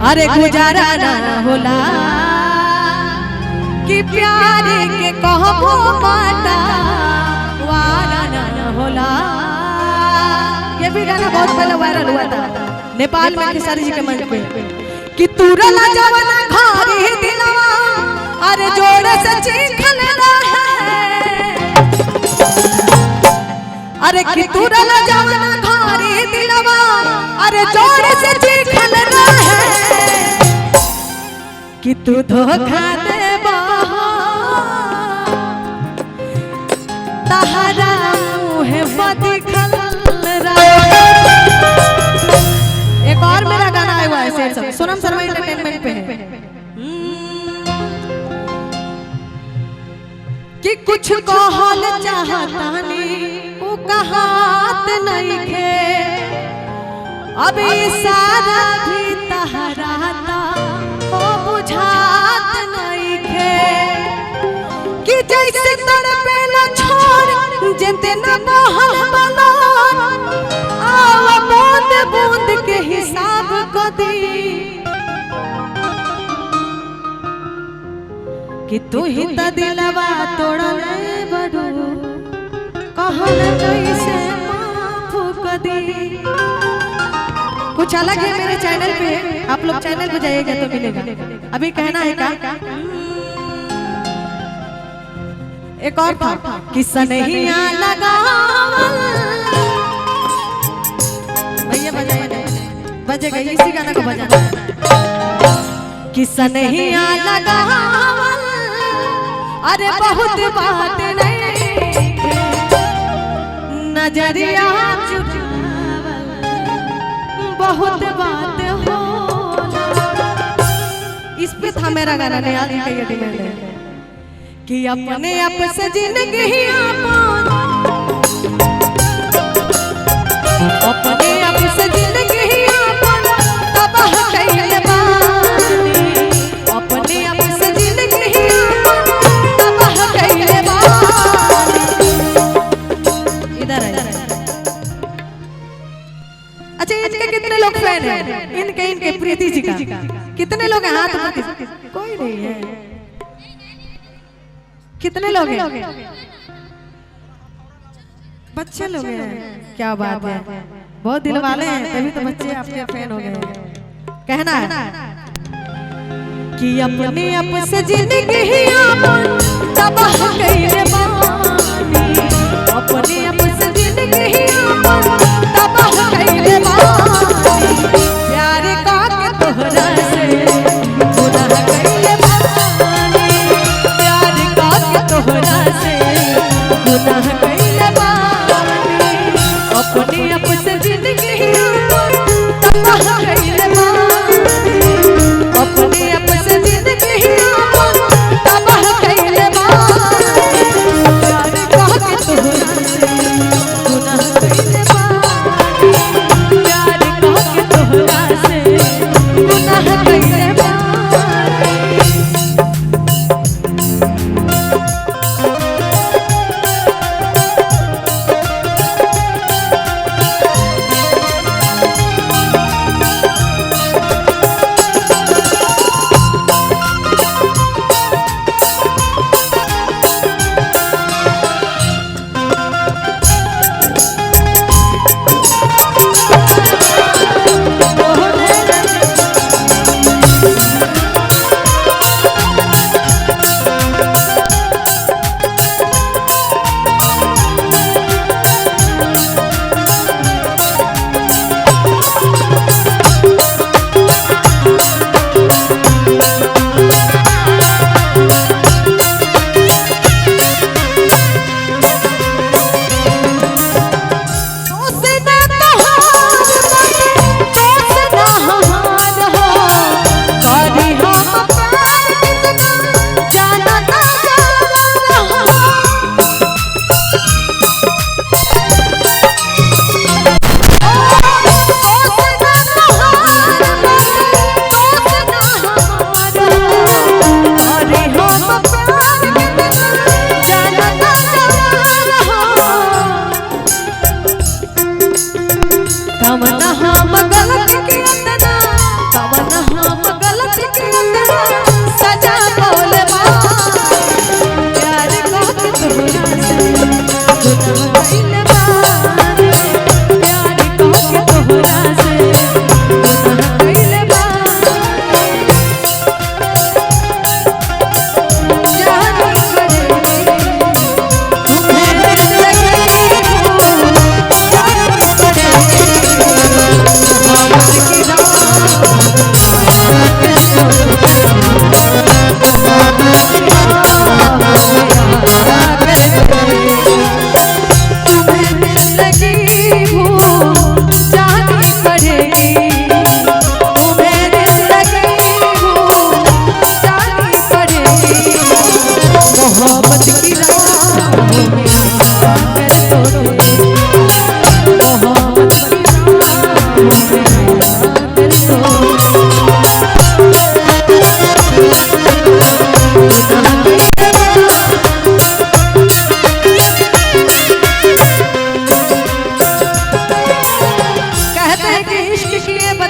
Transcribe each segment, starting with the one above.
अरे गुजारा ना होला कि प्यार के कहबो माता वारा ना होला। ये भी गाना बहुत पहले वायरल हुआ था नेपाल में खेसारी जी के मंच पे कि तुरला जवाना घारी दिलवा अरे जोर से चीखल है। अरे कि तुरला जवाना घारी दिलवा अरे जोर से चीखल है कि तू धोखा देबा तहरा मुँह बदिखल। एक और मेरा गाना आया हुआ है सब सोनम शर्मा एंटरटेनमेंट पे है कि कुछ कहल चाहता नहीं वो कहात नहीं खे अभी सारा भी तहराता हो बुझात नहीं खे कि जैसे तड़पे न छोड़ जते न बहल बला आवा बूंद बूंद के हिसाब को दी कि तू ही त दिलवा तोड़ले बड़ू कहल कैसे माफ को दी। कुछ अलग है मेरे चैनल पे, आप लोग चैनल पे जाइएगा तो मिलेगा। अभी कहना है क्या एक और था कि सनहिया लगावल भैया बजेगा इसी गाना को बजाना कि सनहिया लगावल अरे बहुत बात नहीं नजरिया चुरावल बहुत बात हो। इस पे था मेरा गाना नया डिमांड है कि अपने आप से जिंदगी अपने आप से जिंदगी तबाह कइले बानी अपने आप से जिंदगी तबाह कइले बानी। इधर है। अच्छा इनके कितने लोग फैन हैं? इनके प्रीति जी का कितने लोग हैं? हाथ में कोई नहीं है। कितने लोग हैं? बच्चे लोग हैं। क्या बात है, बहुत दिल वाले हैं तभी तो बच्चे आपके फैन हो गए। कहना है कि अपने आप से जिंदगी तबाह कइले बानी अपने आप से जिंदगी तबाह कइले बानी प्यार का के तोहरा से गुनाह कइले बानी प्यार का के तोहरा से गुनाह कइले बानी अपने आप से जिंदगी तबाह कइले बानी अपने आप से जिंदगी तबाह कइले बानी प्यार का के तोहरा से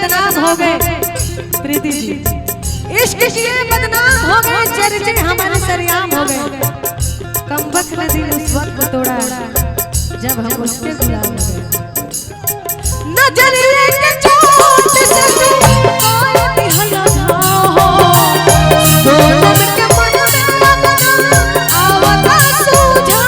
बदनाम हो गए प्रीति जी, इश्क किए बदनाम हो गए, चर्चे हमारे सरेआम हो गए। कम वक्त दिल उस वक्त तोड़ा जब हम उसके गुलाम हो गए। नजरिए के चोट से कोई भी हला हो, सोनम के मन में लगना आवता सूझा।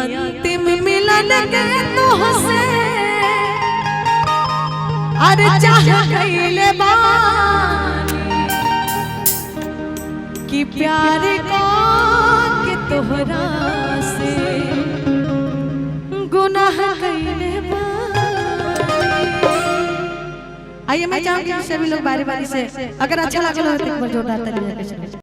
अंतिम मिलन के तोहसे अरे चाह गईले बानी कि प्यार का के तोहरा से गुनाह गईले बानी। आइए मैं चाहूंगी सभी लोग बारी बारी से, अगर अच्छा लगा हो तो एक बार जोरदार ताली बजाइए।